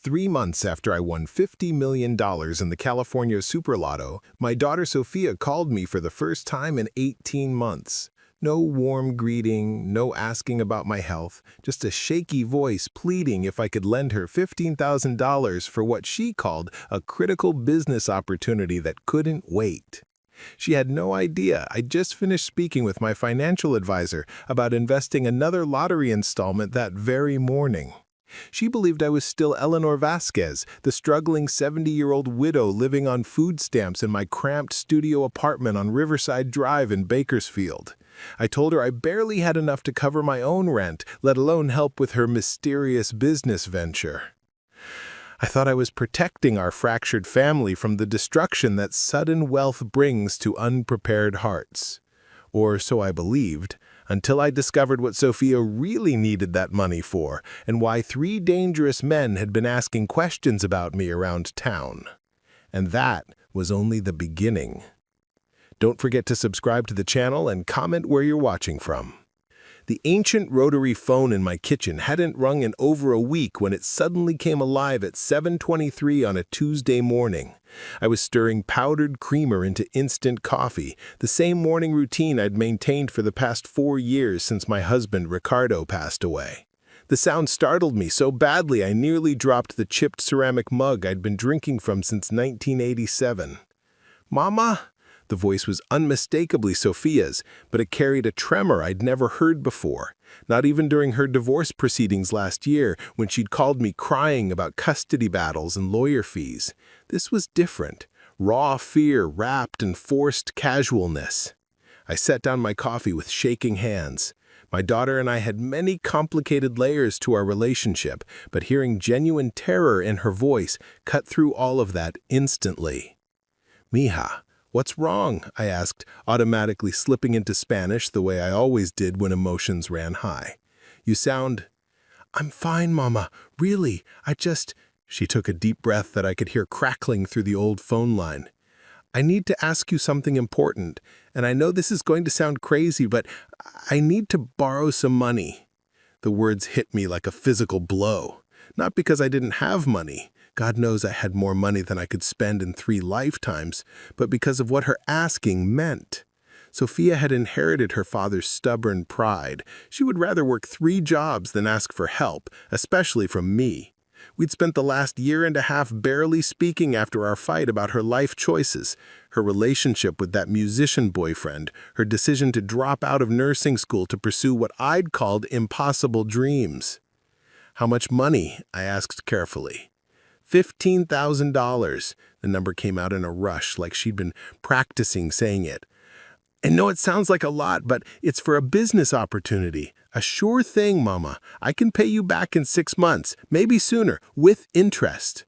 3 months after I won $50 million in the California SuperLotto, my daughter Sophia called me for the first time in 18 months. No warm greeting, no asking about my health, just a shaky voice pleading if I could lend her $15,000 for what she called a critical business opportunity that couldn't wait. She had no idea I'd just finished speaking with my financial advisor about investing another lottery installment that very morning. She believed I was still Eleanor Vasquez, the struggling 70-year-old widow living on food stamps in my cramped studio apartment on Riverside Drive in Bakersfield. I told her I barely had enough to cover my own rent, let alone help with her mysterious business venture. I thought I was protecting our fractured family from the destruction that sudden wealth brings to unprepared hearts. Or so I believed, until I discovered what Sophia really needed that money for and why 3 dangerous men had been asking questions about me around town. And that was only the beginning. Don't forget to subscribe to the channel and comment where you're watching from. The ancient rotary phone in my kitchen hadn't rung in over a week when it suddenly came alive at 7:23 on a Tuesday morning. I was stirring powdered creamer into instant coffee, the same morning routine I'd maintained for the past 4 years since my husband Ricardo passed away. The sound startled me so badly I nearly dropped the chipped ceramic mug I'd been drinking from since 1987. "Mama?" The voice was unmistakably Sophia's, but it carried a tremor I'd never heard before, not even during her divorce proceedings last year when she'd called me crying about custody battles and lawyer fees. This was different, raw fear wrapped in forced casualness. I set down my coffee with shaking hands. My daughter and I had many complicated layers to our relationship, but hearing genuine terror in her voice cut through all of that instantly. "Mija, what's wrong?" I asked, automatically slipping into Spanish the way I always did when emotions ran high. "You sound—" "I'm fine, Mama. Really, She took a deep breath that I could hear crackling through the old phone line. "I need to ask you something important, and I know this is going to sound crazy, but I need to borrow some money." The words hit me like a physical blow. Not because I didn't have money. God knows I had more money than I could spend in 3 lifetimes, but because of what her asking meant. Sophia had inherited her father's stubborn pride. She would rather work 3 jobs than ask for help, especially from me. We'd spent the last year and a half barely speaking after our fight about her life choices, her relationship with that musician boyfriend, her decision to drop out of nursing school to pursue what I'd called impossible dreams. "How much money?" I asked carefully. $15,000. The number came out in a rush, like she'd been practicing saying it. "I know it sounds like a lot, but it's for a business opportunity. A sure thing, Mama. I can pay you back in 6 months, maybe sooner, with interest."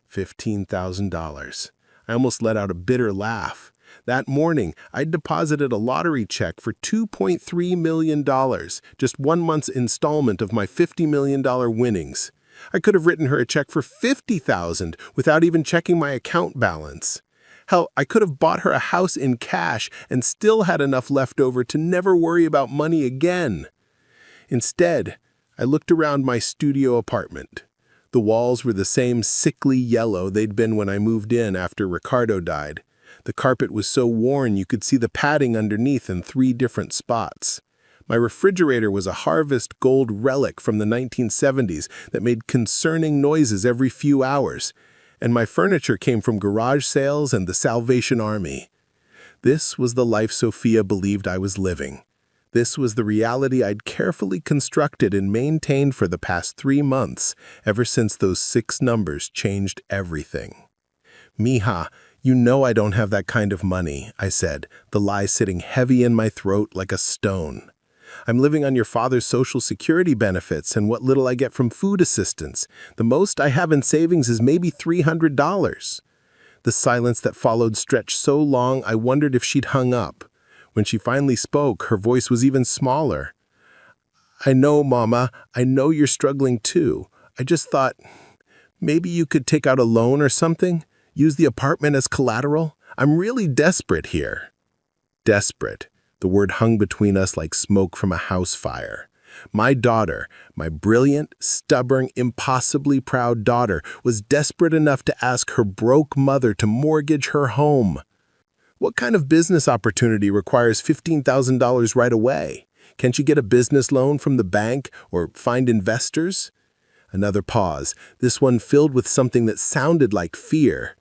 $15,000. I almost let out a bitter laugh. That morning, I'd deposited a lottery check for $2.3 million, just 1 month's installment of my $50 million winnings. I could have written her a check for $50,000 without even checking my account balance. Hell, I could have bought her a house in cash and still had enough left over to never worry about money again. Instead, I looked around my studio apartment. The walls were the same sickly yellow they'd been when I moved in after Ricardo died. The carpet was so worn you could see the padding underneath in 3 different spots. My refrigerator was a harvest gold relic from the 1970s that made concerning noises every few hours, and my furniture came from garage sales and the Salvation Army. This was the life Sophia believed I was living. This was the reality I'd carefully constructed and maintained for the past 3 months, ever since those 6 numbers changed everything. "Mija, you know I don't have that kind of money," I said, the lie sitting heavy in my throat like a stone. "I'm living on your father's Social Security benefits and what little I get from food assistance. The most I have in savings is maybe $300. The silence that followed stretched so long I wondered if she'd hung up. When she finally spoke, her voice was even smaller. "I know, Mama. I know you're struggling too. I just thought, maybe you could take out a loan or something? Use the apartment as collateral? I'm really desperate here." Desperate. The word hung between us like smoke from a house fire. My daughter, my brilliant, stubborn, impossibly proud daughter, was desperate enough to ask her broke mother to mortgage her home. What kind of business opportunity requires $15,000 right away? Can't you get a business loan from the bank or find investors? Another pause, this one filled with something that sounded like fear.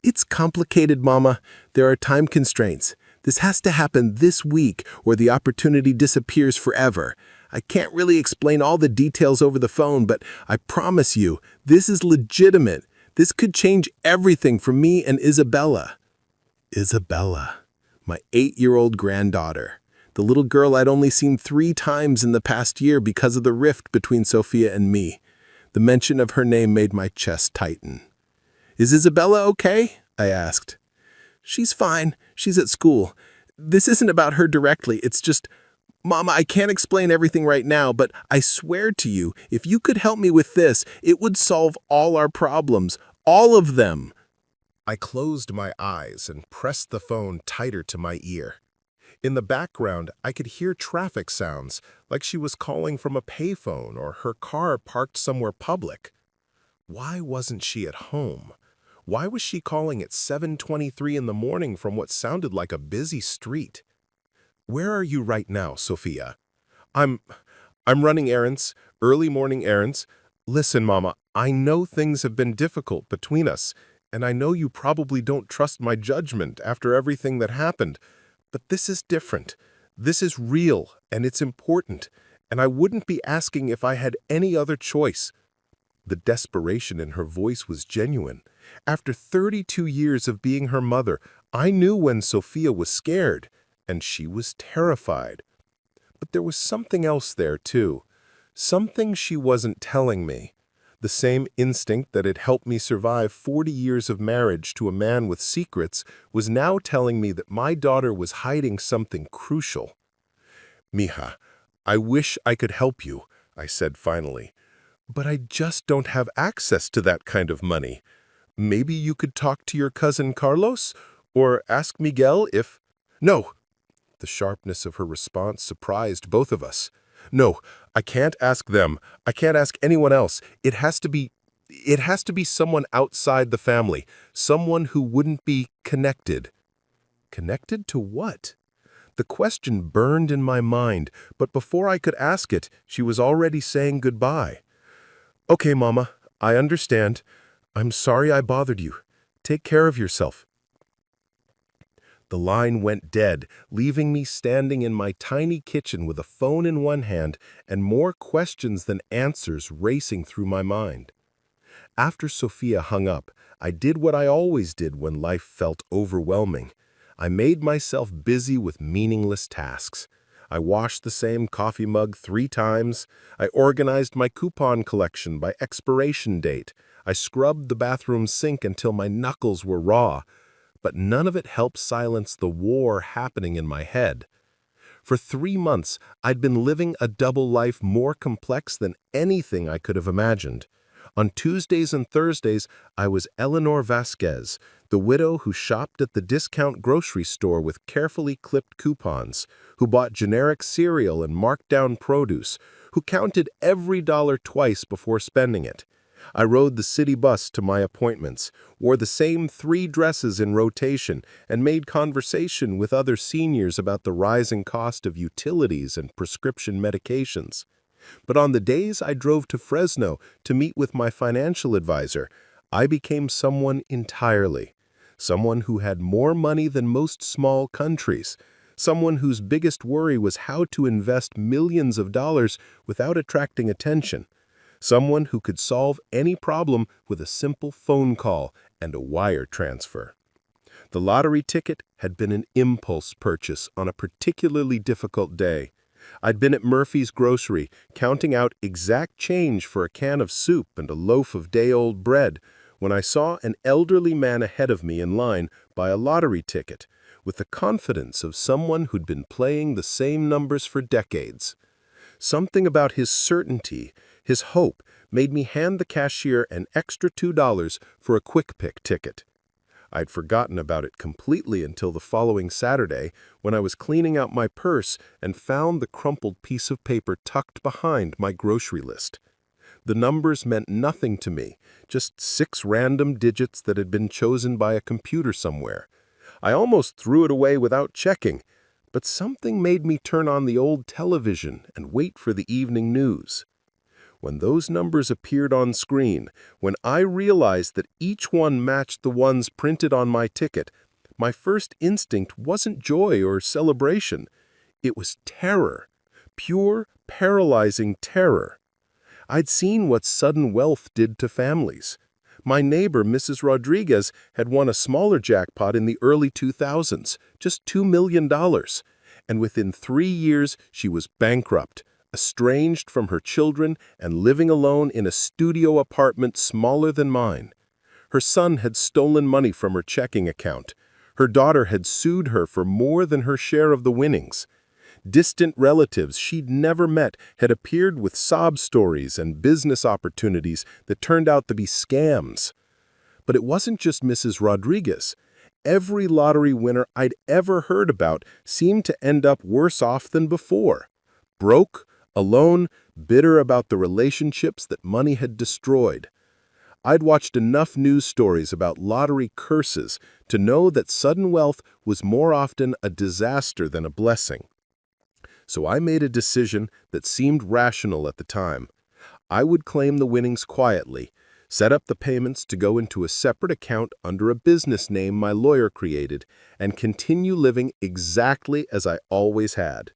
It's complicated, Mama. There are time constraints. This has to happen this week or the opportunity disappears forever. I can't really explain all the details over the phone, but I promise you, this is legitimate. This could change everything for me and Isabella. Isabella, my 8-year-old granddaughter. The little girl I'd only seen 3 times in the past year because of the rift between Sophia and me. The mention of her name made my chest tighten. Is Isabella okay? I asked. She's fine. She's at school. This isn't about her directly. It's just, Mama, I can't explain everything right now, but I swear to you, if you could help me with this, it would solve all our problems. All of them. I closed my eyes and pressed the phone tighter to my ear. In the background, I could hear traffic sounds, like she was calling from a payphone or her car parked somewhere public. Why wasn't she at home? Why was she calling at 7:23 in the morning from what sounded like a busy street? Where are you right now, Sophia? I'm running errands, early morning errands. Listen, Mama, I know things have been difficult between us, and I know you probably don't trust my judgment after everything that happened, but this is different. This is real, and it's important, and I wouldn't be asking if I had any other choice. The desperation in her voice was genuine. After 32 years of being her mother, I knew when Sophia was scared, and she was terrified. But there was something else there, too. Something she wasn't telling me. The same instinct that had helped me survive 40 years of marriage to a man with secrets was now telling me that my daughter was hiding something crucial. Mija, I wish I could help you, I said finally. But I just don't have access to that kind of money. Maybe you could talk to your cousin Carlos, or ask Miguel if— No! The sharpness of her response surprised both of us. No, I can't ask them. I can't ask anyone else. It has to be someone outside the family, someone who wouldn't be connected. Connected to what? The question burned in my mind, but before I could ask it, she was already saying goodbye. Okay, Mama, I understand. I'm sorry I bothered you. Take care of yourself. The line went dead, leaving me standing in my tiny kitchen with a phone in one hand and more questions than answers racing through my mind. After Sophia hung up, I did what I always did when life felt overwhelming. I made myself busy with meaningless tasks. I washed the same coffee mug 3 times. I organized my coupon collection by expiration date. I scrubbed the bathroom sink until my knuckles were raw. But none of it helped silence the war happening in my head. For 3 months, I'd been living a double life more complex than anything I could have imagined. On Tuesdays and Thursdays, I was Eleanor Vasquez, the widow who shopped at the discount grocery store with carefully clipped coupons, who bought generic cereal and marked down produce, who counted every dollar twice before spending it. I rode the city bus to my appointments, wore the same 3 dresses in rotation, and made conversation with other seniors about the rising cost of utilities and prescription medications. But on the days I drove to Fresno to meet with my financial advisor, I became someone entirely. Someone who had more money than most small countries. Someone whose biggest worry was how to invest millions of dollars without attracting attention. Someone who could solve any problem with a simple phone call and a wire transfer. The lottery ticket had been an impulse purchase on a particularly difficult day. I'd been at Murphy's Grocery, counting out exact change for a can of soup and a loaf of day-old bread, when I saw an elderly man ahead of me in line buy a lottery ticket, with the confidence of someone who'd been playing the same numbers for decades. Something about his certainty, his hope, made me hand the cashier an extra $2 for a quick pick ticket. I'd forgotten about it completely until the following Saturday when I was cleaning out my purse and found the crumpled piece of paper tucked behind my grocery list. The numbers meant nothing to me, just 6 random digits that had been chosen by a computer somewhere. I almost threw it away without checking, but something made me turn on the old television and wait for the evening news. When those numbers appeared on screen, when I realized that each one matched the ones printed on my ticket, my first instinct wasn't joy or celebration. It was terror, pure, paralyzing terror. I'd seen what sudden wealth did to families. My neighbor, Mrs. Rodriguez, had won a smaller jackpot in the early 2000s, just $2 million, and within 3 years she was bankrupt, estranged from her children and living alone in a studio apartment smaller than mine. Her son had stolen money from her checking account. Her daughter had sued her for more than her share of the winnings. Distant relatives she'd never met had appeared with sob stories and business opportunities that turned out to be scams. But it wasn't just Mrs. Rodriguez. Every lottery winner I'd ever heard about seemed to end up worse off than before. Broke, alone, bitter about the relationships that money had destroyed. I'd watched enough news stories about lottery curses to know that sudden wealth was more often a disaster than a blessing. So I made a decision that seemed rational at the time. I would claim the winnings quietly, set up the payments to go into a separate account under a business name my lawyer created, and continue living exactly as I always had.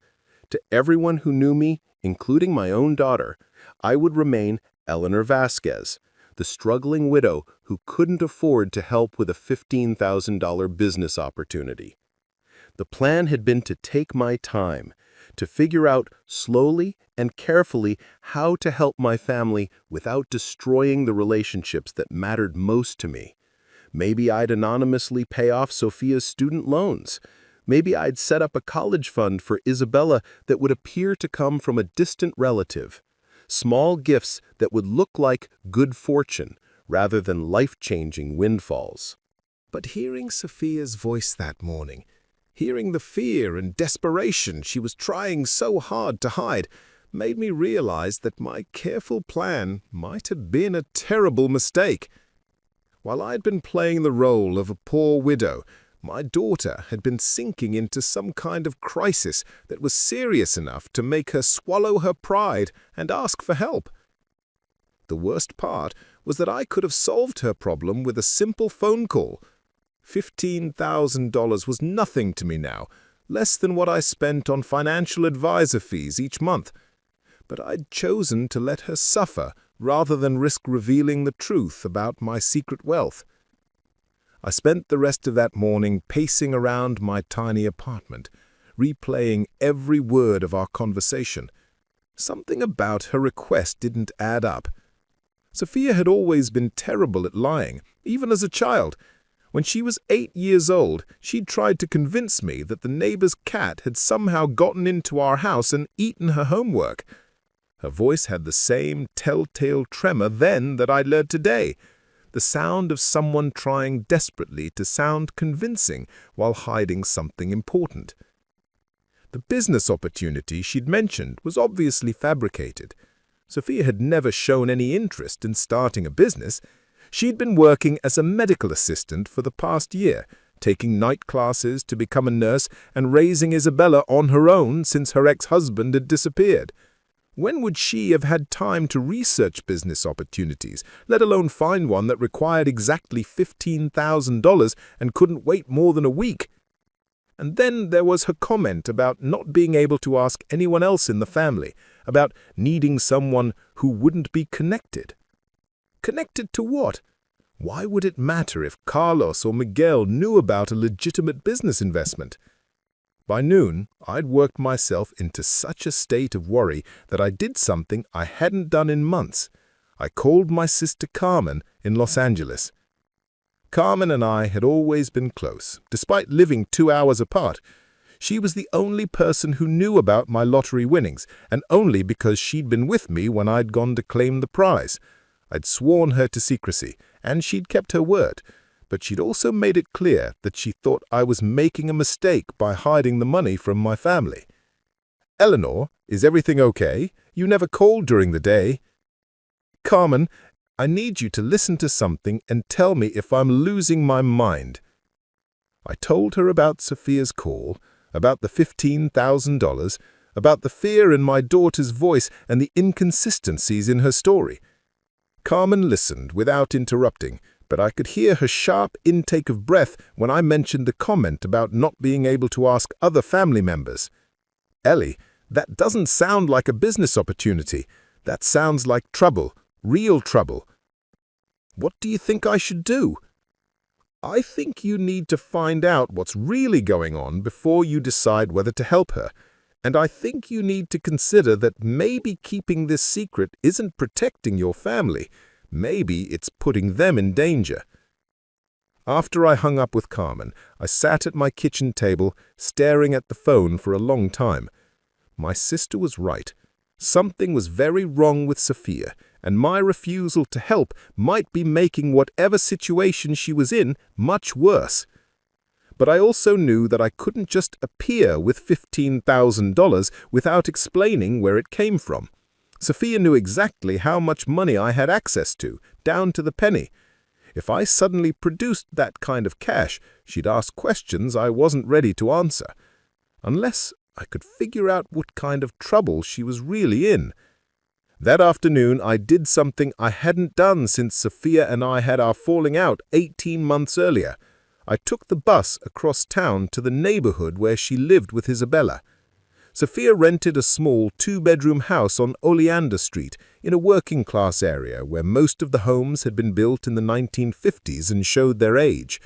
To everyone who knew me, including my own daughter, I would remain Eleanor Vasquez, the struggling widow who couldn't afford to help with a $15,000 business opportunity. The plan had been to take my time, to figure out slowly and carefully how to help my family without destroying the relationships that mattered most to me. Maybe I'd anonymously pay off Sophia's student loans. Maybe I'd set up a college fund for Isabella that would appear to come from a distant relative. Small gifts that would look like good fortune rather than life-changing windfalls. But hearing Sophia's voice that morning, hearing the fear and desperation she was trying so hard to hide, made me realize that my careful plan might have been a terrible mistake. While I'd been playing the role of a poor widow, my daughter had been sinking into some kind of crisis that was serious enough to make her swallow her pride and ask for help. The worst part was that I could have solved her problem with a simple phone call. $15,000 was nothing to me now, less than what I spent on financial advisor fees each month. But I'd chosen to let her suffer rather than risk revealing the truth about my secret wealth. I spent the rest of that morning pacing around my tiny apartment, replaying every word of our conversation. Something about her request didn't add up. Sophia had always been terrible at lying, even as a child. When she was 8 years old, she'd tried to convince me that the neighbor's cat had somehow gotten into our house and eaten her homework. Her voice had the same telltale tremor then that I'd learned today. The sound of someone trying desperately to sound convincing while hiding something important. The business opportunity she'd mentioned was obviously fabricated. Sophia had never shown any interest in starting a business. She'd been working as a medical assistant for the past year, taking night classes to become a nurse and raising Isabella on her own since her ex-husband had disappeared. When would she have had time to research business opportunities, let alone find one that required exactly $15,000 and couldn't wait more than a week? And then there was her comment about not being able to ask anyone else in the family, about needing someone who wouldn't be connected. Connected to what? Why would it matter if Carlos or Miguel knew about a legitimate business investment? By noon, I'd worked myself into such a state of worry that I did something I hadn't done in months. I called my sister Carmen in Los Angeles. Carmen and I had always been close, despite living 2 hours apart. She was the only person who knew about my lottery winnings, and only because she'd been with me when I'd gone to claim the prize. I'd sworn her to secrecy, and she'd kept her word. but she'd also made it clear that she thought I was making a mistake by hiding the money from my family. "Eleanor, is everything okay? You never called during the day." "Carmen, I need you to listen to something and tell me if I'm losing my mind." I told her about Sophia's call, about the $15,000, about the fear in my daughter's voice and the inconsistencies in her story. Carmen listened without interrupting, but I could hear her sharp intake of breath when I mentioned the comment about not being able to ask other family members. "Ellie, that doesn't sound like a business opportunity. That sounds like trouble, real trouble." "What do you think I should do?" "I think you need to find out what's really going on before you decide whether to help her. And I think you need to consider that maybe keeping this secret isn't protecting your family. Maybe it's putting them in danger." After I hung up with Carmen, I sat at my kitchen table, staring at the phone for a long time. My sister was right. Something was very wrong with Sophia, and my refusal to help might be making whatever situation she was in much worse. But I also knew that I couldn't just appear with $15,000 without explaining where it came from. Sophia knew exactly how much money I had access to, down to the penny. If I suddenly produced that kind of cash, she'd ask questions I wasn't ready to answer. Unless I could figure out what kind of trouble she was really in. That afternoon, I did something I hadn't done since Sophia and I had our falling out 18 months earlier. I took the bus across town to the neighborhood where she lived with Isabella. Sophia rented a small two-bedroom house on Oleander Street in a working-class area where most of the homes had been built in the 1950s and showed their age.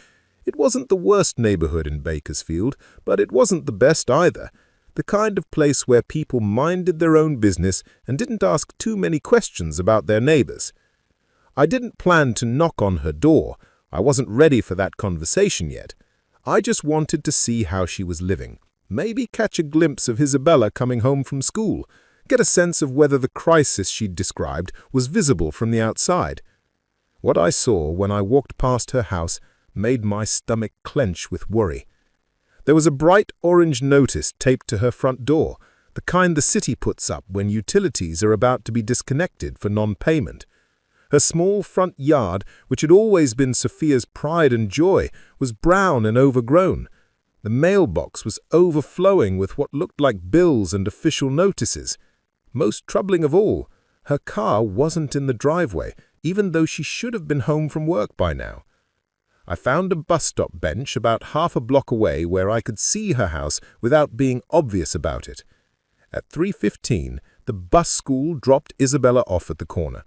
It wasn't the worst neighborhood in Bakersfield, but it wasn't the best either. The kind of place where people minded their own business and didn't ask too many questions about their neighbors. I didn't plan to knock on her door. I wasn't ready for that conversation yet. I just wanted to see how she was living, maybe catch a glimpse of Isabella coming home from school, get a sense of whether the crisis she'd described was visible from the outside. What I saw when I walked past her house made my stomach clench with worry. There was a bright orange notice taped to her front door, the kind the city puts up when utilities are about to be disconnected for non-payment. Her small front yard, which had always been Sophia's pride and joy, was brown and overgrown. The mailbox was overflowing with what looked like bills and official notices. Most troubling of all, her car wasn't in the driveway, even though she should have been home from work by now. I found a bus stop bench about half a block away where I could see her house without being obvious about it. At 3:15, the bus school dropped Isabella off at the corner.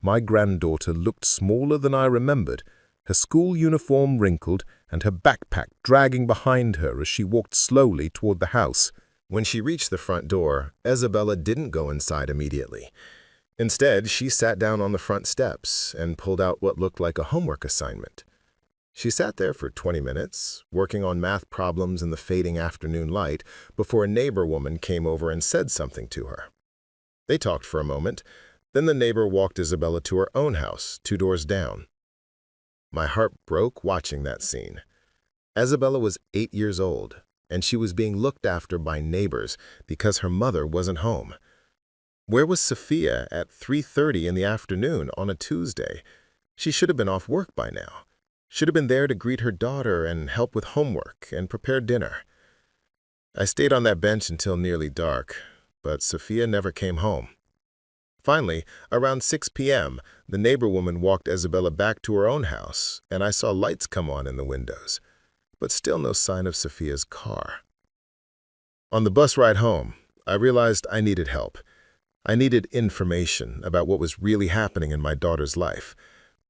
My granddaughter looked smaller than I remembered, her school uniform wrinkled and her backpack dragging behind her as she walked slowly toward the house. When she reached the front door, Isabella didn't go inside immediately. Instead, she sat down on the front steps and pulled out what looked like a homework assignment. She sat there for 20 minutes, working on math problems in the fading afternoon light, before a neighbor woman came over and said something to her. They talked for a moment, then the neighbor walked Isabella to her own house, 2 doors down. My heart broke watching that scene. Isabella was 8 years old, and she was being looked after by neighbors because her mother wasn't home. Where was Sophia at 3:30 in the afternoon on a Tuesday? She should have been off work by now. Should have been there to greet her daughter and help with homework and prepare dinner. I stayed on that bench until nearly dark, but Sophia never came home. Finally, around 6 p.m., the neighbor woman walked Isabella back to her own house, and I saw lights come on in the windows, but still no sign of Sophia's car. On the bus ride home, I realized I needed help. I needed information about what was really happening in my daughter's life.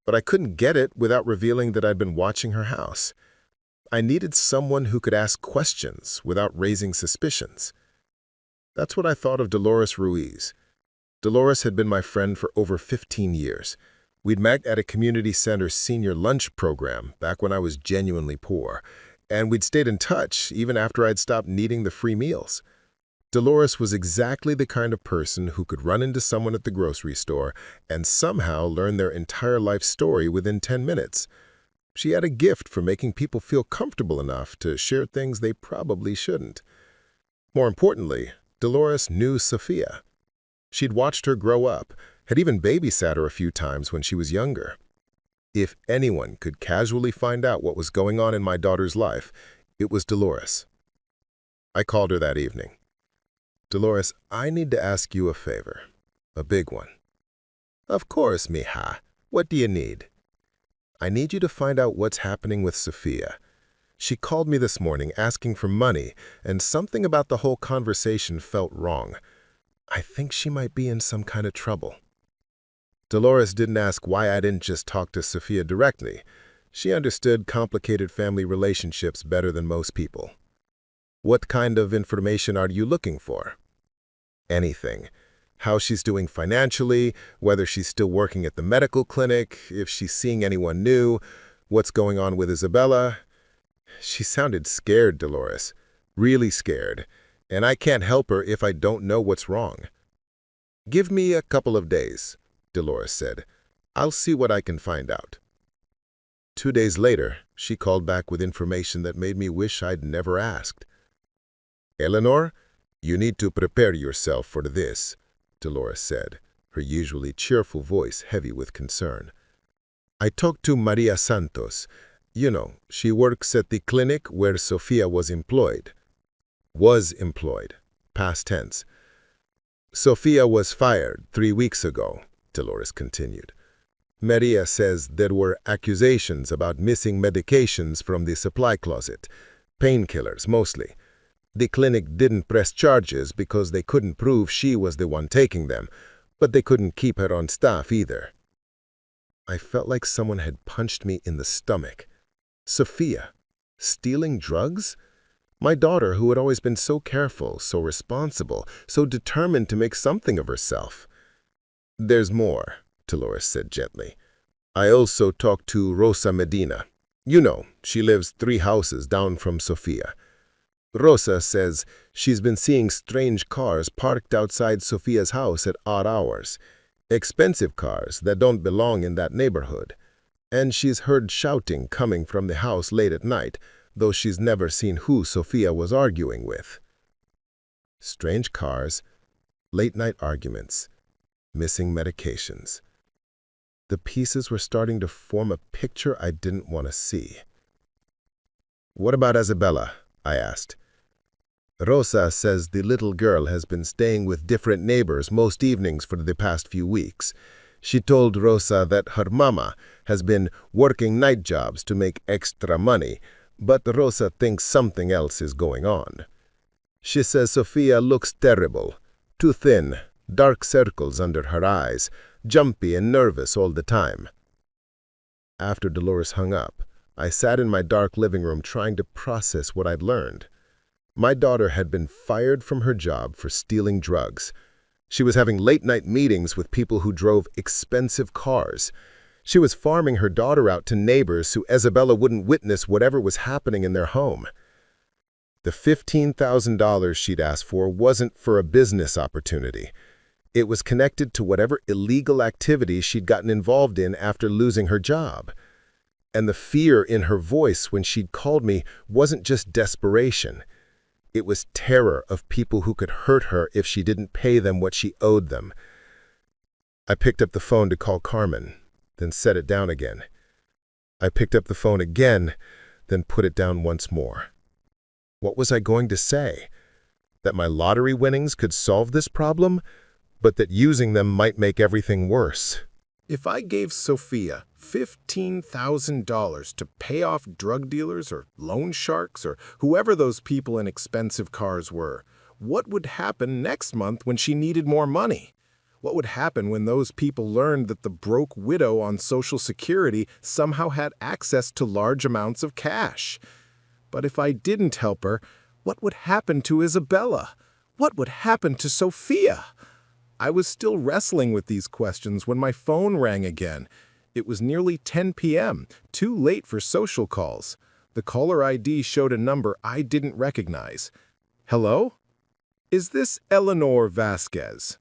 But I couldn't get it without revealing that I'd been watching her house. I needed someone who could ask questions without raising suspicions. That's what I thought of Dolores Ruiz. Dolores had been my friend for over 15 years. We'd met at a community center senior lunch program back when I was genuinely poor, and we'd stayed in touch even after I'd stopped needing the free meals. Dolores was exactly the kind of person who could run into someone at the grocery store and somehow learn their entire life story within 10 minutes. She had a gift for making people feel comfortable enough to share things they probably shouldn't. More importantly, Dolores knew Sophia. She'd watched her grow up, had even babysat her a few times when she was younger. If anyone could casually find out what was going on in my daughter's life, it was Dolores. I called her that evening. "Dolores, I need to ask you a favor. A big one." "Of course, mija. What do you need?" "I need you to find out what's happening with Sophia. She called me this morning asking for money, and something about the whole conversation felt wrong. I think she might be in some kind of trouble." Dolores didn't ask why I didn't just talk to Sophia directly. She understood complicated family relationships better than most people. "What kind of information are you looking for?" "Anything. How she's doing financially, whether she's still working at the medical clinic, if she's seeing anyone new, what's going on with Isabella." She sounded scared, Dolores. Really scared. And I can't help her if I don't know what's wrong. "Give me a couple of days," Dolores said. "I'll see what I can find out." 2 days later, she called back with information that made me wish I'd never asked. "Eleanor, you need to prepare yourself for this," Dolores said, her usually cheerful voice heavy with concern. "I talked to Maria Santos. You know, she works at the clinic where Sophia was employed." Was employed. Past tense. "Sophia was fired 3 weeks ago," Dolores continued. "Maria says there were accusations about missing medications from the supply closet. Painkillers, mostly. The clinic didn't press charges because they couldn't prove she was the one taking them, but they couldn't keep her on staff either." I felt like someone had punched me in the stomach. Sophia, stealing drugs? My daughter, who had always been so careful, so responsible, so determined to make something of herself. "There's more," Dolores said gently. "I also talked to Rosa Medina. You know, she lives 3 houses down from Sophia. Rosa says she's been seeing strange cars parked outside Sophia's house at odd hours. Expensive cars that don't belong in that neighborhood. And she's heard shouting coming from the house late at night, though she's never seen who Sophia was arguing with." Strange cars, late-night arguments, missing medications. The pieces were starting to form a picture I didn't want to see. "What about Isabella?" I asked. "Rosa says the little girl has been staying with different neighbors most evenings for the past few weeks. She told Rosa that her mama has been working night jobs to make extra money, but Rosa thinks something else is going on. She says Sophia looks terrible, too thin, dark circles under her eyes, jumpy and nervous all the time." After Dolores hung up, I sat in my dark living room trying to process what I'd learned. My daughter had been fired from her job for stealing drugs. She was having late-night meetings with people who drove expensive cars. She was farming her daughter out to neighbors so Isabella wouldn't witness whatever was happening in their home. The $15,000 she'd asked for wasn't for a business opportunity. It was connected to whatever illegal activity she'd gotten involved in after losing her job. And the fear in her voice when she'd called me wasn't just desperation. It was terror of people who could hurt her if she didn't pay them what she owed them. I picked up the phone to call Carmen, then set it down again. I picked up the phone again, then put it down once more. What was I going to say? That my lottery winnings could solve this problem, but that using them might make everything worse. If I gave Sophia $15,000 to pay off drug dealers or loan sharks or whoever those people in expensive cars were, what would happen next month when she needed more money? What would happen when those people learned that the broke widow on Social Security somehow had access to large amounts of cash? But if I didn't help her, what would happen to Isabella? What would happen to Sophia? I was still wrestling with these questions when my phone rang again. It was nearly 10 p.m., too late for social calls. The caller ID showed a number I didn't recognize. "Hello? Is this Eleanor Vasquez?"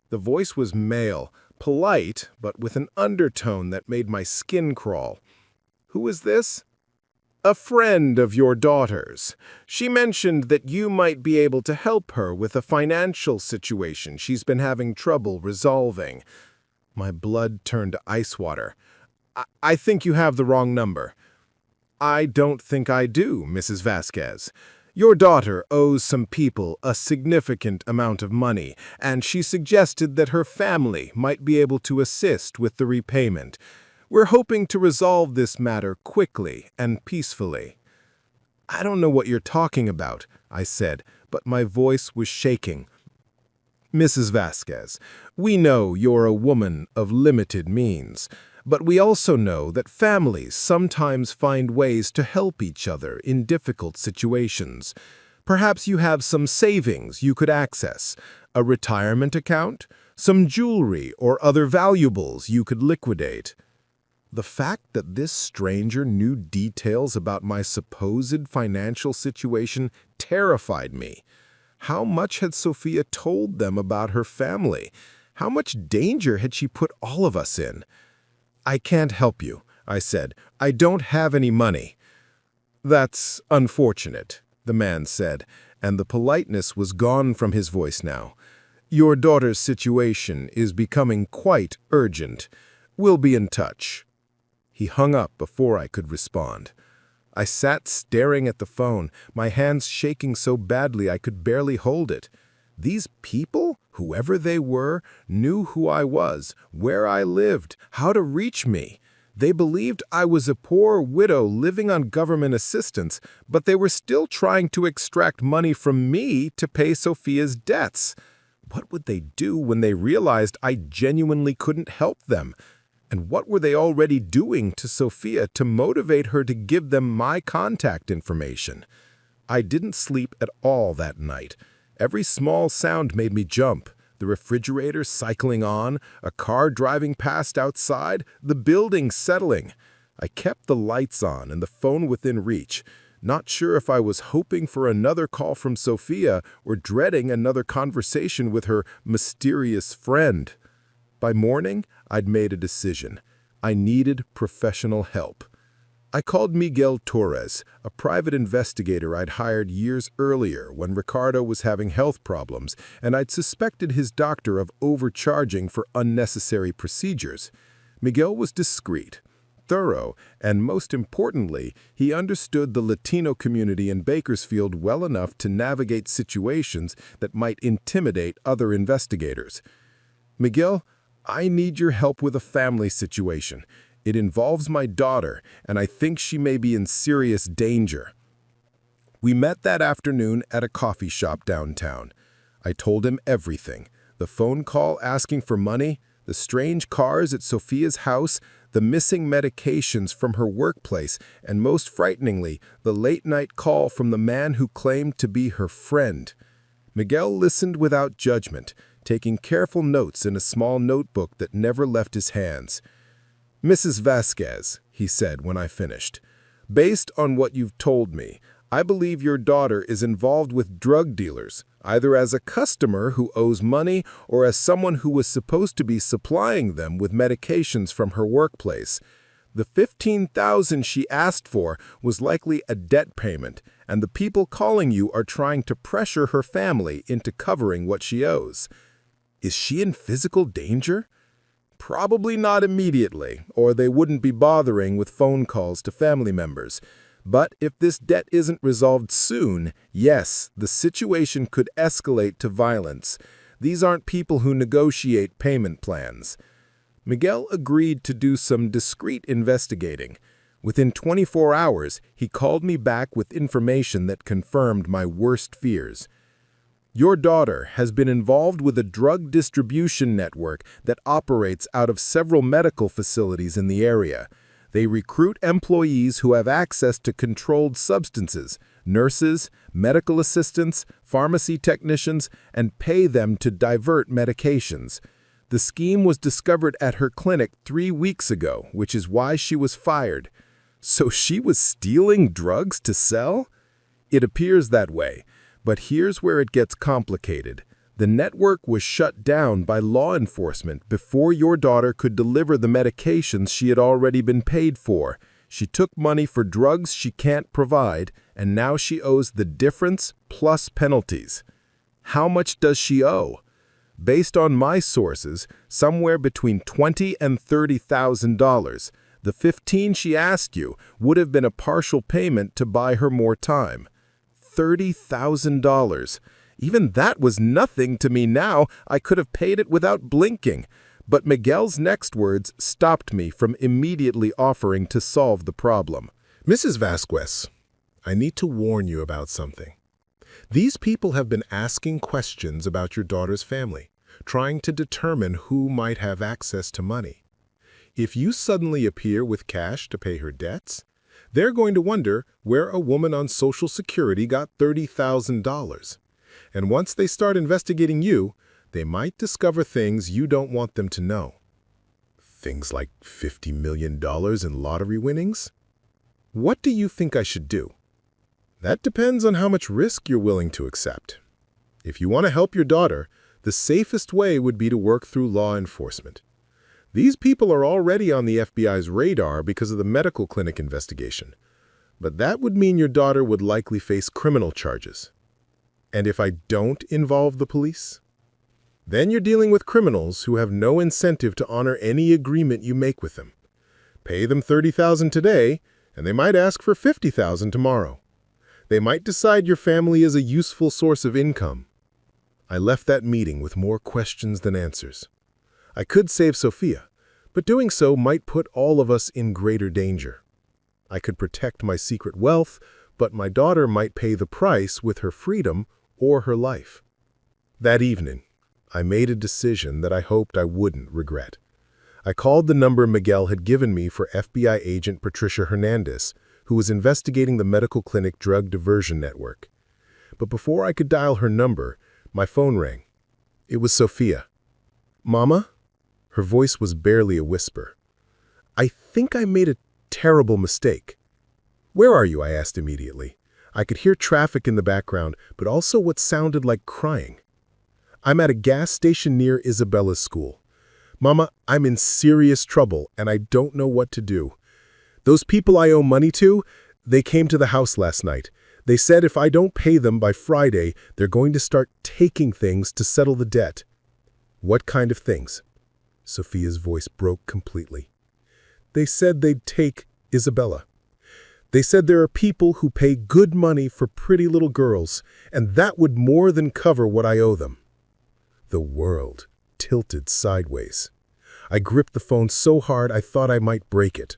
The voice was male, polite, but with an undertone that made my skin crawl. Who is this? A friend of your daughter's. She mentioned that you might be able to help her with a financial situation she's been having trouble resolving. My blood turned to ice water. I think you have the wrong number. I don't think I do, Mrs. Vasquez. Your daughter owes some people a significant amount of money, and she suggested that her family might be able to assist with the repayment. We're hoping to resolve this matter quickly and peacefully. I don't know what you're talking about, I said, but my voice was shaking. Mrs. Vasquez, we know you're a woman of limited means, but we also know that families sometimes find ways to help each other in difficult situations. Perhaps you have some savings you could access, a retirement account, some jewelry or other valuables you could liquidate. The fact that this stranger knew details about my supposed financial situation terrified me. How much had Sophia told them about her family? How much danger had she put all of us in? I can't help you, I said. I don't have any money. That's unfortunate, the man said, and the politeness was gone from his voice now. Your daughter's situation is becoming quite urgent. We'll be in touch. He hung up before I could respond. I sat staring at the phone, my hands shaking so badly I could barely hold it. These people, whoever they were, knew who I was, where I lived, how to reach me. They believed I was a poor widow living on government assistance, but they were still trying to extract money from me to pay Sophia's debts. What would they do when they realized I genuinely couldn't help them? And what were they already doing to Sophia to motivate her to give them my contact information? I didn't sleep at all that night. Every small sound made me jump. The refrigerator cycling on, a car driving past outside, the building settling. I kept the lights on and the phone within reach, not sure if I was hoping for another call from Sophia or dreading another conversation with her mysterious friend. By morning, I'd made a decision. I needed professional help. I called Miguel Torres, a private investigator I'd hired years earlier when Ricardo was having health problems, and I'd suspected his doctor of overcharging for unnecessary procedures. Miguel was discreet, thorough, and most importantly, he understood the Latino community in Bakersfield well enough to navigate situations that might intimidate other investigators. Miguel, I need your help with a family situation. It involves my daughter, and I think she may be in serious danger. We met that afternoon at a coffee shop downtown. I told him everything. The phone call asking for money, the strange cars at Sophia's house, the missing medications from her workplace, and most frighteningly, the late-night call from the man who claimed to be her friend. Miguel listened without judgment, taking careful notes in a small notebook that never left his hands. Mrs. Vasquez, he said when I finished, based on what you've told me, I believe your daughter is involved with drug dealers, either as a customer who owes money or as someone who was supposed to be supplying them with medications from her workplace. The $15,000 she asked for was likely a debt payment, and the people calling you are trying to pressure her family into covering what she owes. Is she in physical danger? Probably not immediately, or they wouldn't be bothering with phone calls to family members. But if this debt isn't resolved soon, yes, the situation could escalate to violence. These aren't people who negotiate payment plans. Miguel agreed to do some discreet investigating. Within 24 hours, he called me back with information that confirmed my worst fears. Your daughter has been involved with a drug distribution network that operates out of several medical facilities in the area. They recruit employees who have access to controlled substances, nurses, medical assistants, pharmacy technicians, and pay them to divert medications. The scheme was discovered at her clinic 3 weeks ago, which is why she was fired. So she was stealing drugs to sell? It appears that way. But here's where it gets complicated. The network was shut down by law enforcement before your daughter could deliver the medications she had already been paid for. She took money for drugs she can't provide, and now she owes the difference plus penalties. How much does she owe? Based on my sources, somewhere between $20,000 and $30,000. The $15,000 she asked you would have been a partial payment to buy her more time. $30,000. Even that was nothing to me now. I could have paid it without blinking. But Miguel's next words stopped me from immediately offering to solve the problem. Mrs. Vasquez, I need to warn you about something. These people have been asking questions about your daughter's family, trying to determine who might have access to money. If you suddenly appear with cash to pay her debts, they're going to wonder where a woman on Social Security got $30,000. And once they start investigating you, they might discover things you don't want them to know. Things like $50 million in lottery winnings? What do you think I should do? That depends on how much risk you're willing to accept. If you want to help your daughter, the safest way would be to work through law enforcement. These people are already on the FBI's radar because of the medical clinic investigation. But that would mean your daughter would likely face criminal charges. And if I don't involve the police? Then you're dealing with criminals who have no incentive to honor any agreement you make with them. Pay them $30,000 today, and they might ask for $50,000 tomorrow. They might decide your family is a useful source of income. I left that meeting with more questions than answers. I could save Sophia, but doing so might put all of us in greater danger. I could protect my secret wealth, but my daughter might pay the price with her freedom or her life. That evening, I made a decision that I hoped I wouldn't regret. I called the number Miguel had given me for FBI agent Patricia Hernandez, who was investigating the medical clinic drug diversion network. But before I could dial her number, my phone rang. It was Sophia. "Mama?" Her voice was barely a whisper. "I think I made a terrible mistake." "Where are you?" I asked immediately. I could hear traffic in the background, but also what sounded like crying. "I'm at a gas station near Isabella's school. Mama, I'm in serious trouble, and I don't know what to do. Those people I owe money to, they came to the house last night. They said if I don't pay them by Friday, they're going to start taking things to settle the debt." "What kind of things?" Sophia's voice broke completely. "They said they'd take Isabella. They said there are people who pay good money for pretty little girls, and that would more than cover what I owe them." The world tilted sideways. I gripped the phone so hard I thought I might break it.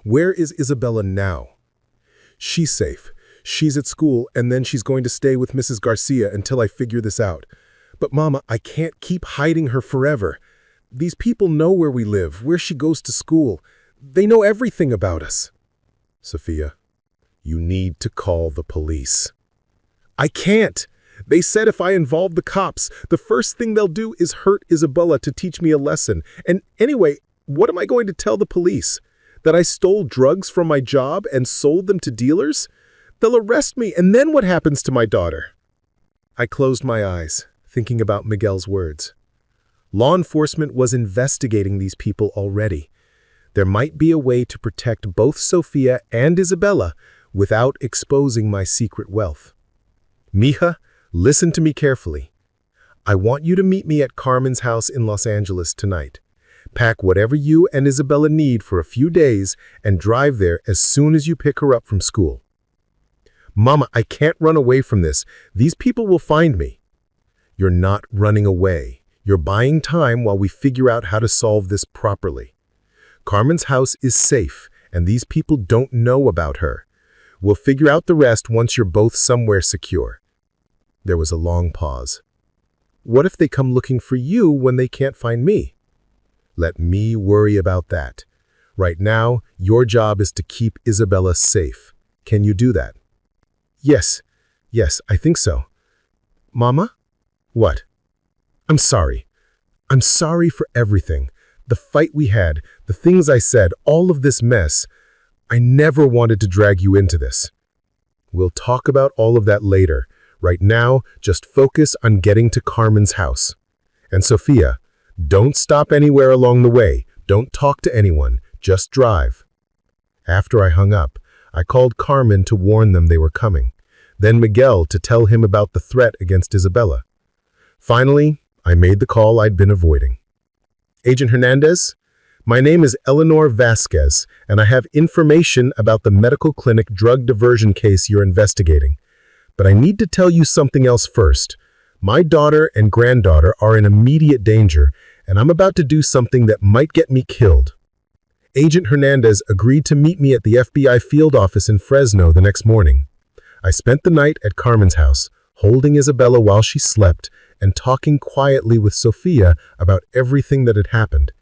"Where is Isabella now?" "She's safe. She's at school, and then she's going to stay with Mrs. Garcia until I figure this out. But Mama, I can't keep hiding her forever. These people know where we live, where she goes to school. They know everything about us." "Sophia, you need to call the police." "I can't. They said if I involve the cops, the first thing they'll do is hurt Isabella to teach me a lesson. And anyway, what am I going to tell the police? That I stole drugs from my job and sold them to dealers? They'll arrest me, and then what happens to my daughter?" I closed my eyes, thinking about Miguel's words. Law enforcement was investigating these people already. There might be a way to protect both Sophia and Isabella without exposing my secret wealth. "Mija, listen to me carefully. I want you to meet me at Carmen's house in Los Angeles tonight. Pack whatever you and Isabella need for a few days and drive there as soon as you pick her up from school." "Mama, I can't run away from this. These people will find me." "You're not running away. You're buying time while we figure out how to solve this properly. Carmen's house is safe, and these people don't know about her. We'll figure out the rest once you're both somewhere secure." There was a long pause. "What if they come looking for you when they can't find me?" "Let me worry about that. Right now, your job is to keep Isabella safe. Can you do that?" Yes, I think so." "Mama?" "What?" "I'm sorry. I'm sorry for everything. The fight we had, the things I said, all of this mess. I never wanted to drag you into this." "We'll talk about all of that later. Right now, just focus on getting to Carmen's house. And Sophia, don't stop anywhere along the way. Don't talk to anyone. Just drive." After I hung up, I called Carmen to warn them they were coming, then Miguel to tell him about the threat against Isabella. Finally, I made the call I'd been avoiding. Agent Hernandez, my name is Eleanor Vasquez, and I have information about the medical clinic drug diversion case you're investigating. But I need to tell you something else first. My daughter and granddaughter are in immediate danger, and I'm about to do something that might get me killed. Agent Hernandez agreed to meet me at the FBI field office in Fresno the next morning. I spent the night at Carmen's house, holding Isabella while she slept and talking quietly with Sophia about everything that had happened.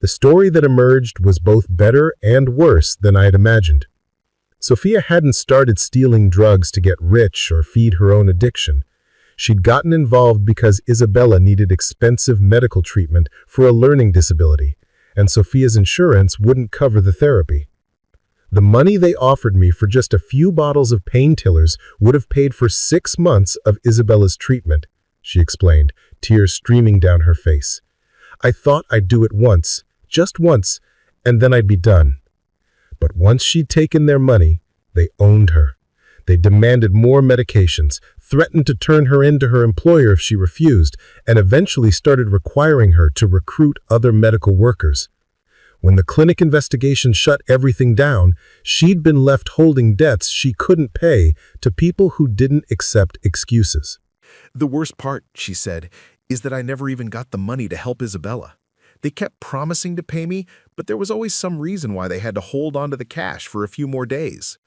The story that emerged was both better and worse than I had imagined. Sophia hadn't started stealing drugs to get rich or feed her own addiction. She'd gotten involved because Isabella needed expensive medical treatment for a learning disability, and Sophia's insurance wouldn't cover the therapy. The money they offered me for just a few bottles of painkillers would have paid for 6 months of Isabella's treatment, she explained, tears streaming down her face. I thought I'd do it once, just once, and then I'd be done. But once she'd taken their money, they owned her. They demanded more medications, threatened to turn her into her employer if she refused, and eventually started requiring her to recruit other medical workers. When the clinic investigation shut everything down, she'd been left holding debts she couldn't pay to people who didn't accept excuses. The worst part, she said, is that I never even got the money to help Isabella. They kept promising to pay me, but there was always some reason why they had to hold on to the cash for a few more days.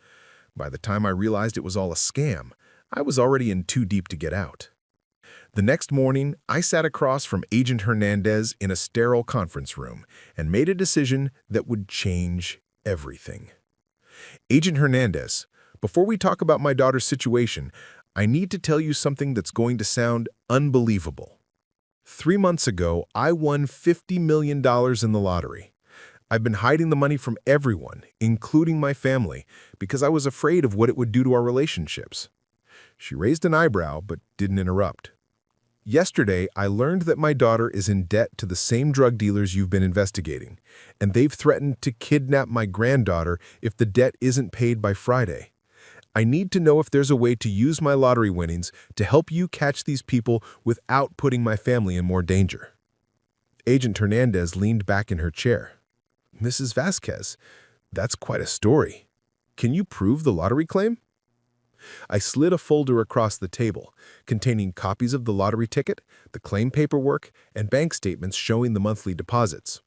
By the time I realized it was all a scam, I was already in too deep to get out. The next morning, I sat across from Agent Hernandez in a sterile conference room and made a decision that would change everything. Agent Hernandez, before we talk about my daughter's situation, I need to tell you something that's going to sound unbelievable. 3 months ago, I won $50 million in the lottery. I've been hiding the money from everyone, including my family, because I was afraid of what it would do to our relationships. She raised an eyebrow, but didn't interrupt. Yesterday, I learned that my daughter is in debt to the same drug dealers you've been investigating, and they've threatened to kidnap my granddaughter if the debt isn't paid by Friday. I need to know if there's a way to use my lottery winnings to help you catch these people without putting my family in more danger. Agent Hernandez leaned back in her chair. Mrs. Vasquez, that's quite a story. Can you prove the lottery claim? I slid a folder across the table, containing copies of the lottery ticket, the claim paperwork, and bank statements showing the monthly deposits.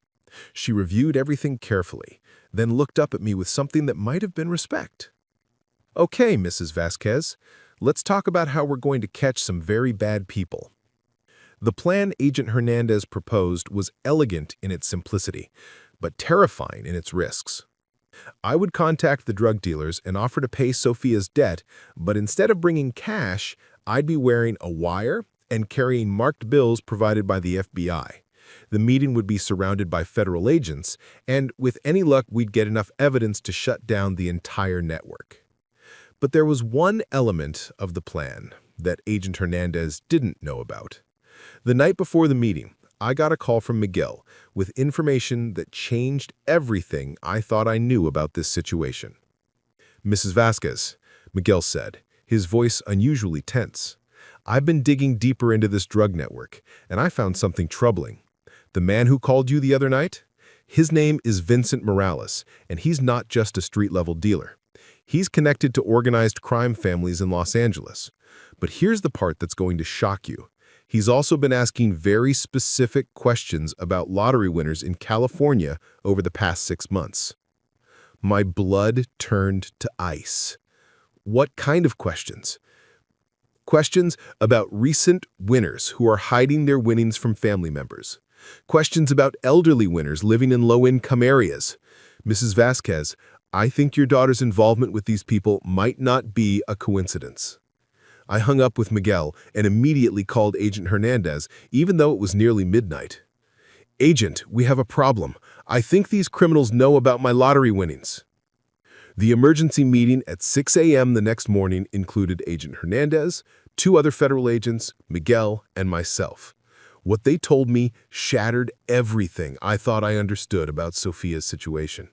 She reviewed everything carefully, then looked up at me with something that might have been respect. Okay, Mrs. Vasquez, let's talk about how we're going to catch some very bad people. The plan Agent Hernandez proposed was elegant in its simplicity, but terrifying in its risks. I would contact the drug dealers and offer to pay Sophia's debt, but instead of bringing cash, I'd be wearing a wire and carrying marked bills provided by the FBI. The meeting would be surrounded by federal agents, and with any luck, we'd get enough evidence to shut down the entire network. But there was one element of the plan that Agent Hernandez didn't know about. The night before the meeting, I got a call from Miguel with information that changed everything I thought I knew about this situation. Mrs. Vasquez, Miguel said, his voice unusually tense. I've been digging deeper into this drug network, and I found something troubling. The man who called you the other night? His name is Vincent Morales, and he's not just a street-level dealer. He's connected to organized crime families in Los Angeles. But here's the part that's going to shock you. He's also been asking very specific questions about lottery winners in California over the past 6 months. My blood turned to ice. What kind of questions? Questions about recent winners who are hiding their winnings from family members. Questions about elderly winners living in low-income areas. Mrs. Vasquez, I think your daughter's involvement with these people might not be a coincidence. I hung up with Miguel and immediately called Agent Hernandez, even though it was nearly midnight. Agent, we have a problem. I think these criminals know about my lottery winnings. The emergency meeting at 6 a.m. the next morning included Agent Hernandez, 2 other federal agents, Miguel, and myself. What they told me shattered everything I thought I understood about Sophia's situation.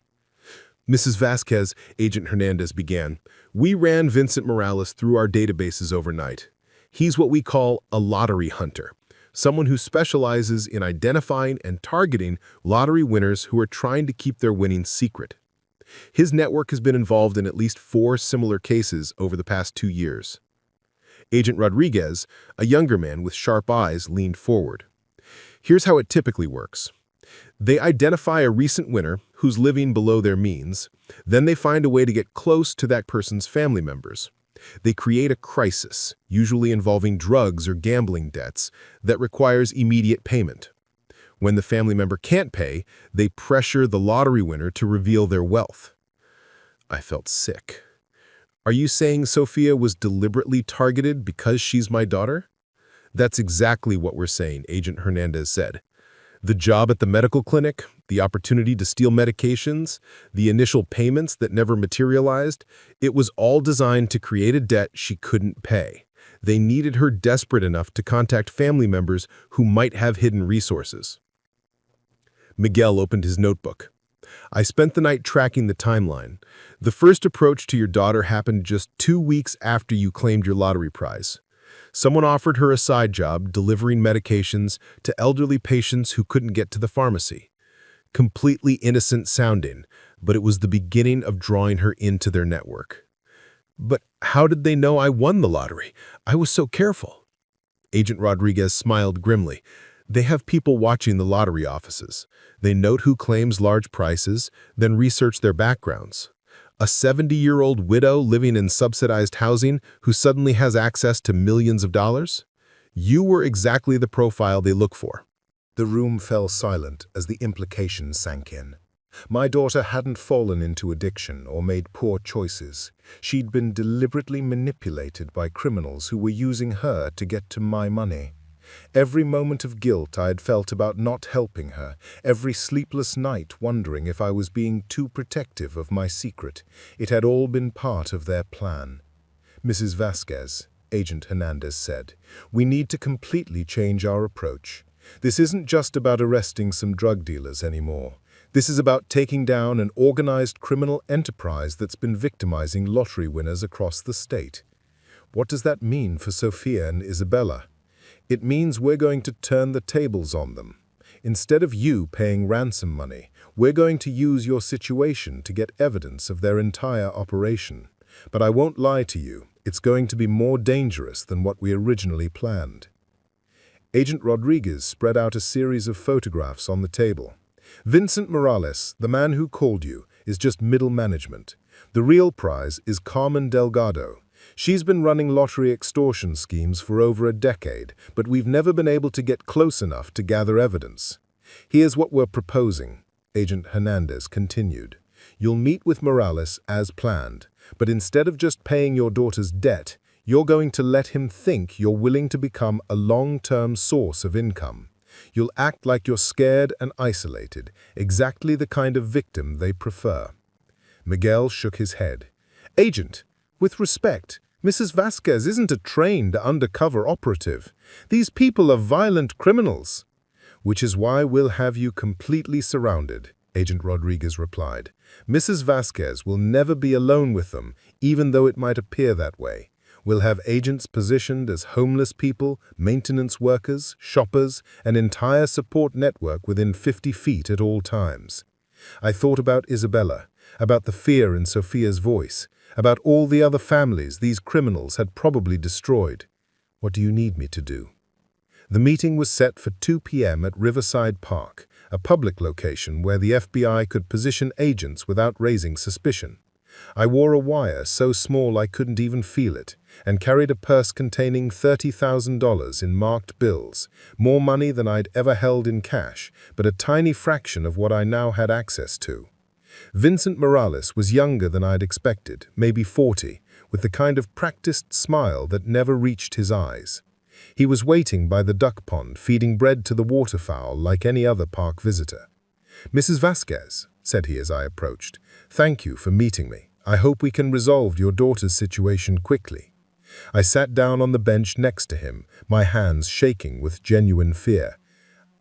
Mrs. Vasquez, Agent Hernandez began, we ran Vincent Morales through our databases overnight. He's what we call a lottery hunter, someone who specializes in identifying and targeting lottery winners who are trying to keep their winnings secret. His network has been involved in at least 4 similar cases over the past 2 years. Agent Rodriguez, a younger man with sharp eyes, leaned forward. Here's how it typically works. They identify a recent winner who's living below their means, then they find a way to get close to that person's family members. They create a crisis, usually involving drugs or gambling debts, that requires immediate payment. When the family member can't pay, they pressure the lottery winner to reveal their wealth. I felt sick. Are you saying Sophia was deliberately targeted because she's my daughter? That's exactly what we're saying, Agent Hernandez said. The job at the medical clinic, the opportunity to steal medications, the initial payments that never materialized, it was all designed to create a debt she couldn't pay. They needed her desperate enough to contact family members who might have hidden resources. Miguel opened his notebook. I spent the night tracking the timeline. The first approach to your daughter happened just 2 weeks after you claimed your lottery prize. Someone offered her a side job delivering medications to elderly patients who couldn't get to the pharmacy. Completely innocent sounding, but it was the beginning of drawing her into their network. But how did they know I won the lottery? I was so careful. Agent Rodriguez smiled grimly. They have people watching the lottery offices. They note who claims large prizes, then research their backgrounds. A 70-year-old widow living in subsidized housing who suddenly has access to millions of dollars? You were exactly the profile they look for. The room fell silent as the implications sank in. My daughter hadn't fallen into addiction or made poor choices. She'd been deliberately manipulated by criminals who were using her to get to my money. Every moment of guilt I had felt about not helping her, every sleepless night wondering if I was being too protective of my secret, it had all been part of their plan. Mrs. Vasquez, Agent Hernandez said, we need to completely change our approach. This isn't just about arresting some drug dealers anymore. This is about taking down an organized criminal enterprise that's been victimizing lottery winners across the state. What does that mean for Sophia and Isabella? It means we're going to turn the tables on them. Instead of you paying ransom money, we're going to use your situation to get evidence of their entire operation. But I won't lie to you, it's going to be more dangerous than what we originally planned. Agent Rodriguez spread out a series of photographs on the table. Vincent Morales, the man who called you, is just middle management. The real prize is Carmen Delgado. She's been running lottery extortion schemes for over a decade, but we've never been able to get close enough to gather evidence. Here's what we're proposing, Agent Hernandez continued. You'll meet with Morales as planned, but instead of just paying your daughter's debt, you're going to let him think you're willing to become a long-term source of income. You'll act like you're scared and isolated, exactly the kind of victim they prefer. Miguel shook his head. Agent, with respect, Mrs. Vasquez isn't a trained undercover operative. These people are violent criminals. Which is why we'll have you completely surrounded, Agent Rodriguez replied. Mrs. Vasquez will never be alone with them, even though it might appear that way. We'll have agents positioned as homeless people, maintenance workers, shoppers, an entire support network within 50 feet at all times. I thought about Isabella, about the fear in Sophia's voice, about all the other families these criminals had probably destroyed. What do you need me to do? The meeting was set for 2 p.m. at Riverside Park, a public location where the FBI could position agents without raising suspicion. I wore a wire so small I couldn't even feel it, and carried a purse containing $30,000 in marked bills, more money than I'd ever held in cash, but a tiny fraction of what I now had access to. Vincent Morales was younger than I'd expected, maybe 40, with the kind of practiced smile that never reached his eyes. He was waiting by the duck pond, feeding bread to the waterfowl like any other park visitor. Mrs. Vasquez, said he as I approached, thank you for meeting me. I hope we can resolve your daughter's situation quickly. I sat down on the bench next to him, my hands shaking with genuine fear.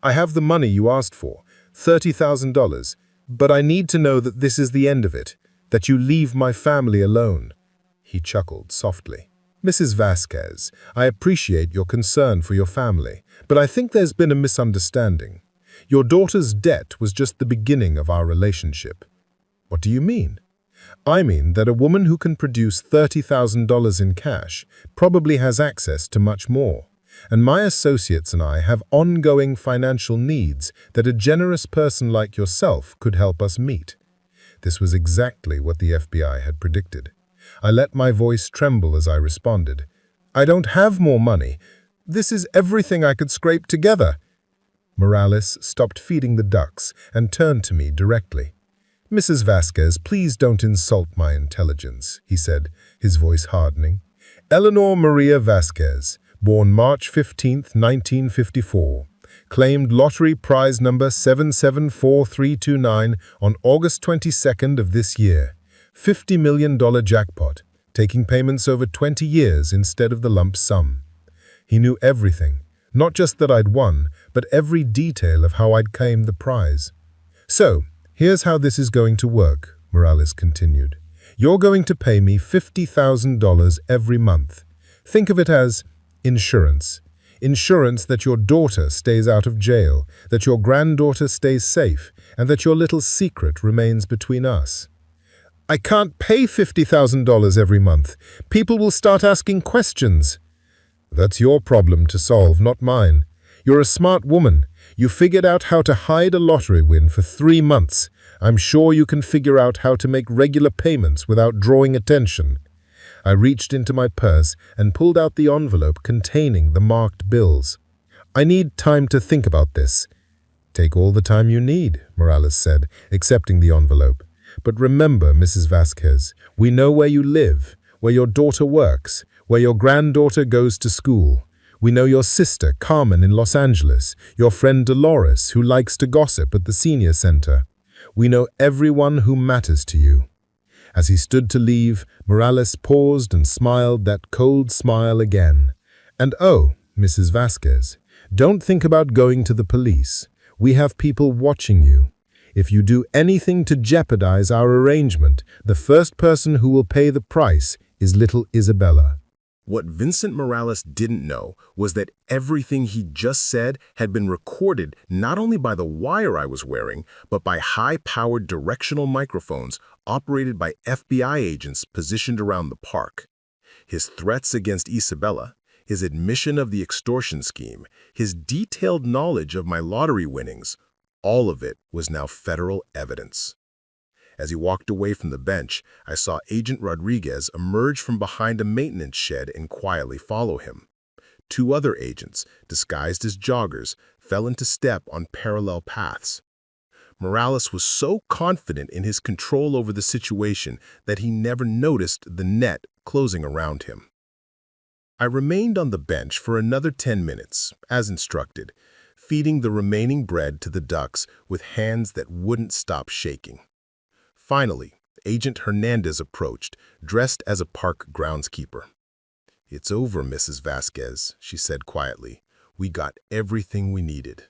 I have the money you asked for, $30,000. But I need to know that this is the end of it, that you leave my family alone." He chuckled softly. "Mrs. Vasquez, I appreciate your concern for your family, but I think there's been a misunderstanding. Your daughter's debt was just the beginning of our relationship." "What do you mean?" "I mean that a woman who can produce $30,000 in cash probably has access to much more, and my associates and I have ongoing financial needs that a generous person like yourself could help us meet." This was exactly what the FBI had predicted. I let my voice tremble as I responded. "I don't have more money. This is everything I could scrape together." Morales stopped feeding the ducks and turned to me directly. "Mrs. Vasquez, please don't insult my intelligence," he said, his voice hardening. "Eleanor Maria Vasquez, born March 15, 1954, claimed lottery prize number 774329 on August 22nd of this year. $50 million jackpot, taking payments over 20 years instead of the lump sum." He knew everything, not just that I'd won, but every detail of how I'd claimed the prize. "So, here's how this is going to work," Morales continued. "You're going to pay me $50,000 every month. Think of it as insurance. Insurance that your daughter stays out of jail, that your granddaughter stays safe, and that your little secret remains between us." "I can't pay $50,000 every month. People will start asking questions." "That's your problem to solve, not mine. You're a smart woman. You figured out how to hide a lottery win for 3 months. I'm sure you can figure out how to make regular payments without drawing attention." I reached into my purse and pulled out the envelope containing the marked bills. "I need time to think about this." "Take all the time you need," Morales said, accepting the envelope. "But remember, Mrs. Vasquez, we know where you live, where your daughter works, where your granddaughter goes to school. We know your sister, Carmen, in Los Angeles, your friend Dolores, who likes to gossip at the senior center. We know everyone who matters to you." As he stood to leave, Morales paused and smiled that cold smile again. "And oh, Mrs. Vasquez, don't think about going to the police. We have people watching you. If you do anything to jeopardize our arrangement, the first person who will pay the price is little Isabella." What Vincent Morales didn't know was that everything he just said had been recorded not only by the wire I was wearing, but by high-powered directional microphones operated by FBI agents positioned around the park. His threats against Isabella, his admission of the extortion scheme, his detailed knowledge of my lottery winnings, all of it was now federal evidence. As he walked away from the bench, I saw Agent Rodriguez emerge from behind a maintenance shed and quietly follow him. 2 other agents, disguised as joggers, fell into step on parallel paths. Morales was so confident in his control over the situation that he never noticed the net closing around him. I remained on the bench for another 10 minutes, as instructed, feeding the remaining bread to the ducks with hands that wouldn't stop shaking. Finally, Agent Hernandez approached, dressed as a park groundskeeper. "It's over, Mrs. Vasquez," she said quietly. "We got everything we needed."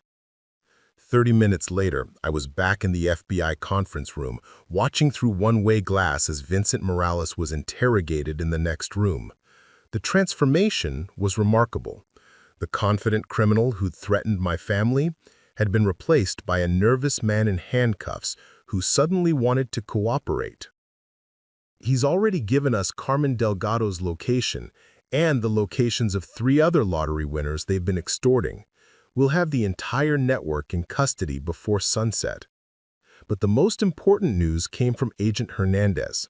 30 minutes later, I was back in the FBI conference room, watching through one-way glass as Vincent Morales was interrogated in the next room. The transformation was remarkable. The confident criminal who'd threatened my family had been replaced by a nervous man in handcuffs who suddenly wanted to cooperate. He's already given us Carmen Delgado's location and the locations of 3 other lottery winners they've been extorting. We'll have the entire network in custody before sunset. But the most important news came from Agent Hernandez.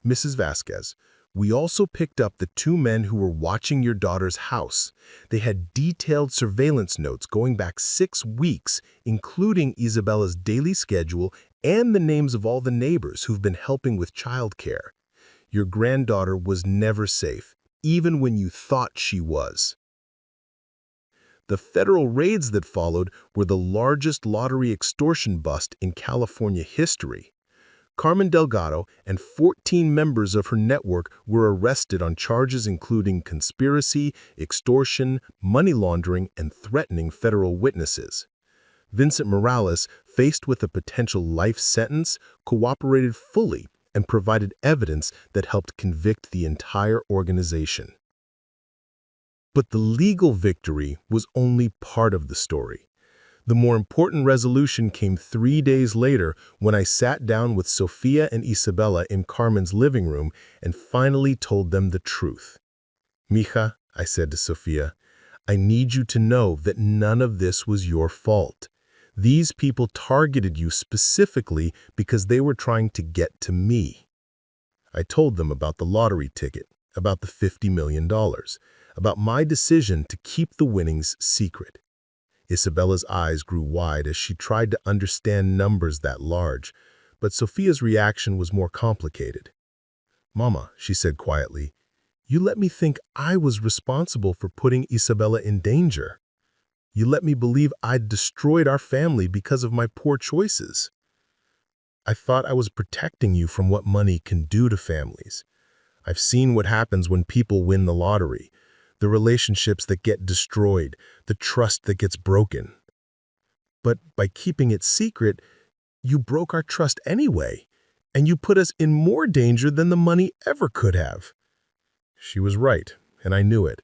"Mrs. Vasquez, we also picked up the 2 men who were watching your daughter's house. They had detailed surveillance notes going back 6 weeks, including Isabella's daily schedule and the names of all the neighbors who've been helping with childcare. Your granddaughter was never safe, even when you thought she was." The federal raids that followed were the largest lottery extortion bust in California history. Carmen Delgado and 14 members of her network were arrested on charges including conspiracy, extortion, money laundering, and threatening federal witnesses. Vincent Morales faced with a potential life sentence, cooperated fully and provided evidence that helped convict the entire organization. But the legal victory was only part of the story. The more important resolution came 3 days later when I sat down with Sophia and Isabella in Carmen's living room and finally told them the truth. "Mija," I said to Sophia, "I need you to know that none of this was your fault. These people targeted you specifically because they were trying to get to me." I told them about the lottery ticket, about the $50 million, about my decision to keep the winnings secret. Isabella's eyes grew wide as she tried to understand numbers that large, but Sophia's reaction was more complicated. "Mama," she said quietly, "you let me think I was responsible for putting Isabella in danger. You let me believe I'd destroyed our family because of my poor choices. I thought I was protecting you from what money can do to families. I've seen what happens when people win the lottery. The relationships that get destroyed, the trust that gets broken. But by keeping it secret, you broke our trust anyway, and you put us in more danger than the money ever could have." She was right, and I knew it.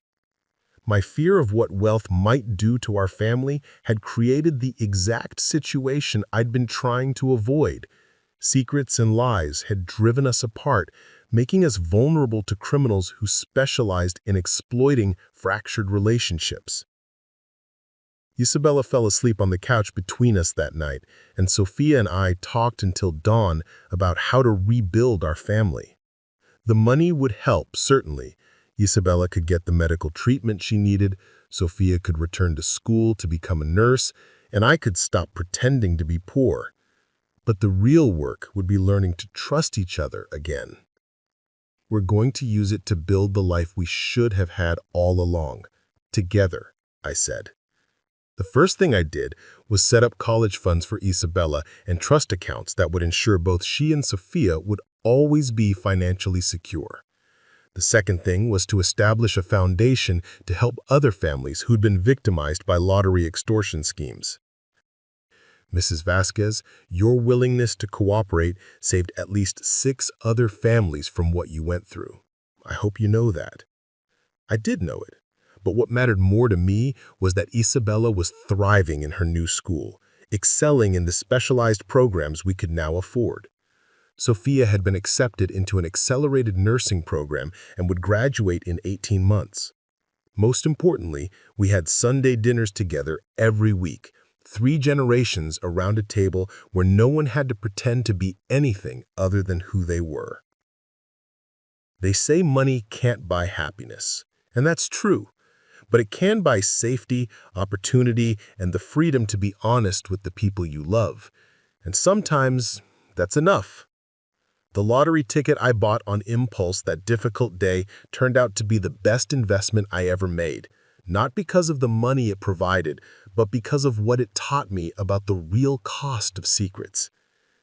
My fear of what wealth might do to our family had created the exact situation I'd been trying to avoid. Secrets and lies had driven us apart, making us vulnerable to criminals who specialized in exploiting fractured relationships. Isabella fell asleep on the couch between us that night, and Sophia and I talked until dawn about how to rebuild our family. The money would help, certainly. Isabella could get the medical treatment she needed, Sophia could return to school to become a nurse, and I could stop pretending to be poor. But the real work would be learning to trust each other again. We're going to use it to build the life we should have had all along. Together, I said. The first thing I did was set up college funds for Isabella and trust accounts that would ensure both she and Sophia would always be financially secure. The second thing was to establish a foundation to help other families who'd been victimized by lottery extortion schemes. Mrs. Vasquez, your willingness to cooperate saved at least 6 other families from what you went through. I hope you know that. I did know it, but what mattered more to me was that Isabella was thriving in her new school, excelling in the specialized programs we could now afford. Sophia had been accepted into an accelerated nursing program and would graduate in 18 months. Most importantly, we had Sunday dinners together every week, 3 generations around a table where no one had to pretend to be anything other than who they were. They say money can't buy happiness, and that's true, but it can buy safety, opportunity, and the freedom to be honest with the people you love. And sometimes that's enough. The lottery ticket I bought on impulse that difficult day turned out to be the best investment I ever made, not because of the money it provided, but because of what it taught me about the real cost of secrets.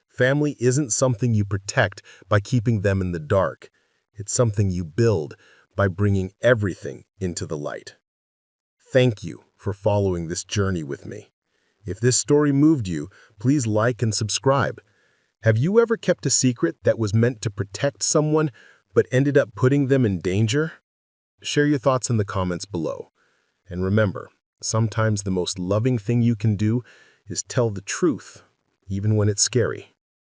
Family isn't something you protect by keeping them in the dark. It's something you build by bringing everything into the light. Thank you for following this journey with me. If this story moved you, please like and subscribe. Have you ever kept a secret that was meant to protect someone but ended up putting them in danger? Share your thoughts in the comments below. And remember, sometimes the most loving thing you can do is tell the truth, even when it's scary.